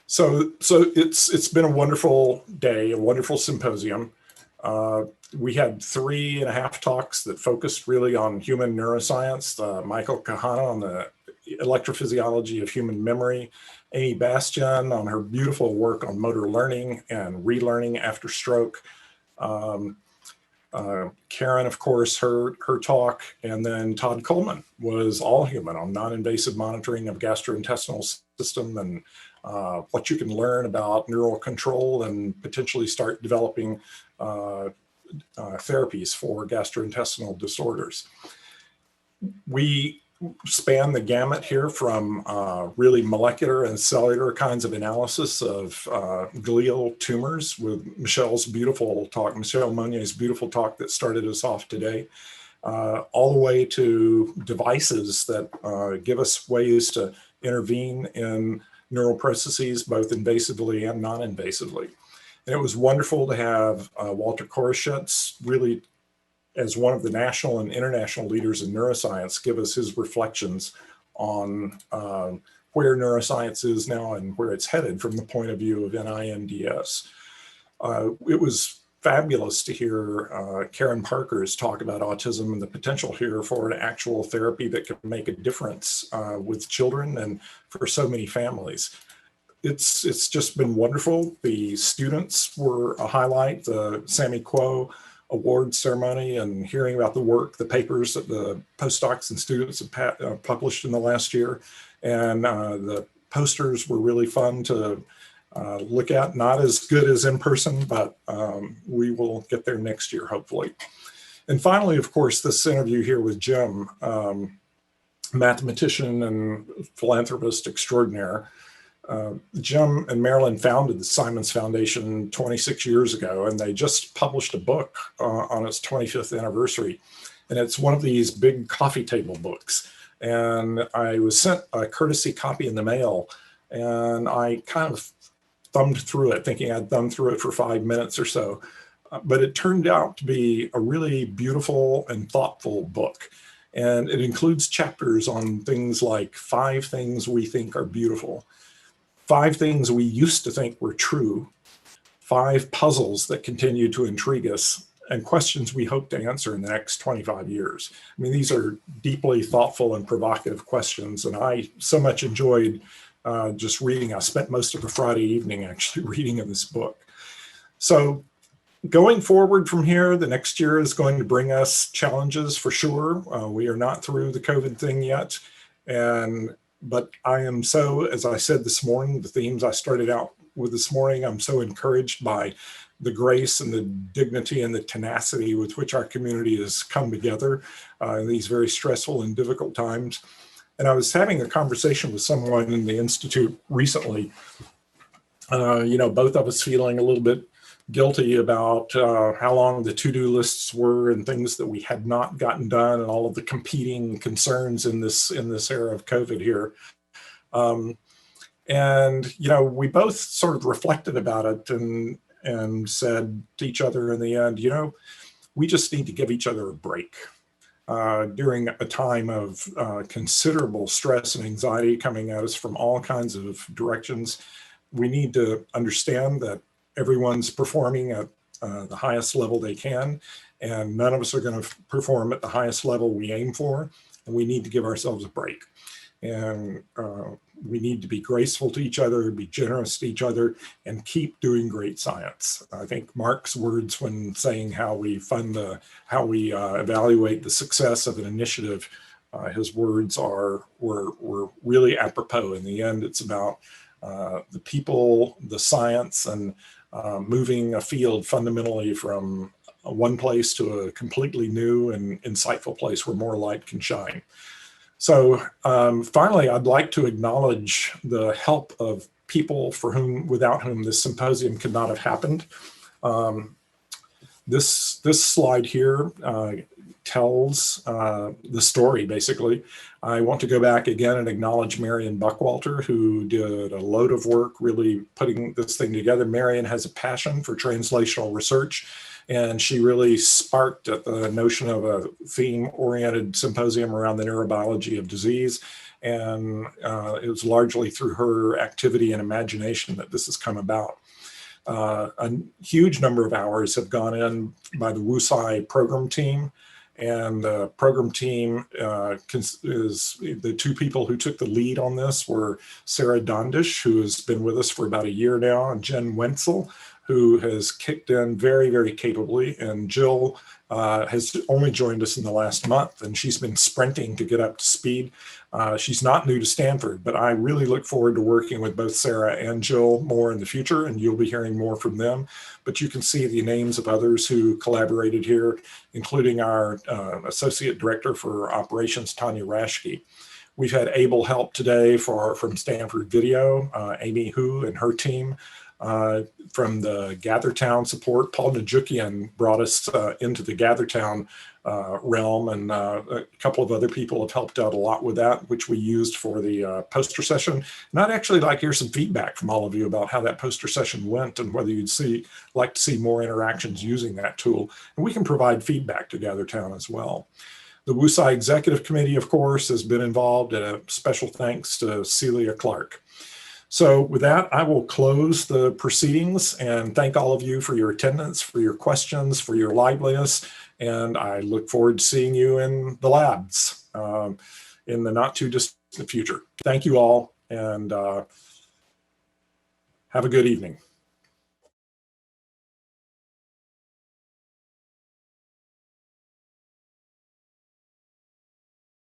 So it's been a wonderful day, a wonderful symposium. We had 3.5 talks that focused really on human neuroscience. Michael Kahana on the electrophysiology of human memory, Amy Bastian on her beautiful work on motor learning and relearning after stroke. Karen, of course, her talk, and then Todd Coleman was all human on non-invasive monitoring of gastrointestinal system and what you can learn about neural control and potentially start developing therapies for gastrointestinal disorders. We span the gamut here from really molecular and cellular kinds of analysis of glial tumors with Michelle's beautiful talk, Michelle Monier's beautiful talk that started us off today, all the way to devices that give us ways to intervene in neural processes, both invasively and non-invasively. And it was wonderful to have Walter Koroshetz really as one of the national and international leaders in neuroscience, give us his reflections on where neuroscience is now and where it's headed from the point of view of NINDS. It was fabulous to hear Karen Parker's talk about autism and the potential here for an actual therapy that can make a difference with children and for so many families. It's just been wonderful. The students were a highlight, the Sammy Kuo award ceremony, and hearing about the work, the papers that the postdocs and students have published in the last year. And the posters were really fun to look at, not as good as in person, but we will get there next year, hopefully. And finally, of course, this interview here with Jim, mathematician and philanthropist extraordinaire. Jim and Marilyn founded the Simons Foundation 26 years ago, and they just published a book on its 25th anniversary. And it's one of these big coffee table books. And I was sent a courtesy copy in the mail, and I kind of thumbed through it, thinking I'd thumb through it for 5 minutes or so. But it turned out to be a really beautiful and thoughtful book. And it includes chapters on things like 5 things we think are beautiful, 5 things we used to think were true, 5 puzzles that continue to intrigue us, and questions we hope to answer in the next 25 years. I mean, these are deeply thoughtful and provocative questions, and I so much enjoyed just reading. I spent most of a Friday evening actually reading in this book. So going forward from here, the next year is going to bring us challenges for sure. We are not through the COVID thing yet, but I am so, as I said this morning, the themes I started out with this morning, I'm so encouraged by the grace and the dignity and the tenacity with which our community has come together in these very stressful and difficult times. And I was having a conversation with someone in the Institute recently, both of us feeling a little bit guilty about how long the to-do lists were and things that we had not gotten done and all of the competing concerns in this era of COVID here. We both sort of reflected about it and said to each other in the end, we just need to give each other a break. During a time of considerable stress and anxiety coming at us from all kinds of directions, we need to understand that everyone's performing at the highest level they can, and none of us are going to perform at the highest level we aim for, and we need to give ourselves a break. And we need to be graceful to each other, be generous to each other, and keep doing great science. I think Mark's words when saying how we evaluate the success of an initiative, his words were really apropos. In the end, it's about the people, the science, and moving a field fundamentally from one place to a completely new and insightful place where more light can shine. So finally, I'd like to acknowledge the help of people without whom this symposium could not have happened. This slide here tells the story, basically. I want to go back again and acknowledge Marion Buckwalter, who did a load of work really putting this thing together. Marion has a passion for translational research, And she really sparked at the notion of a theme-oriented symposium around the neurobiology of disease. And it was largely through her activity and imagination that this has come about. A huge number of hours have gone in by the Tsai program team. And the program team is the two people who took the lead on this were Sarah Dondish, who has been with us for about a year now, and Jen Wenzel, who has kicked in very, very capably. And Jill has only joined us in the last month, and she's been sprinting to get up to speed. She's not new to Stanford, but I really look forward to working with both Sarah and Jill more in the future, and you'll be hearing more from them. But you can see the names of others who collaborated here, including our Associate Director for Operations, Tanya Rashke. We've had able help today from Stanford Video, Amy Hu and her team. From the GatherTown support, Paul Najukian brought us into the GatherTown realm, and a couple of other people have helped out a lot with that, which we used for the poster session. And I'd actually like to hear some feedback from all of you about how that poster session went and whether you'd like to see more interactions using that tool. And we can provide feedback to GatherTown as well. The WUSI Executive Committee, of course, has been involved, and a special thanks to Celia Clark. So with that, I will close the proceedings and thank all of you for your attendance, for your questions, for your liveliness, and I look forward to seeing you in the labs in the not too distant future. Thank you all, and have a good evening.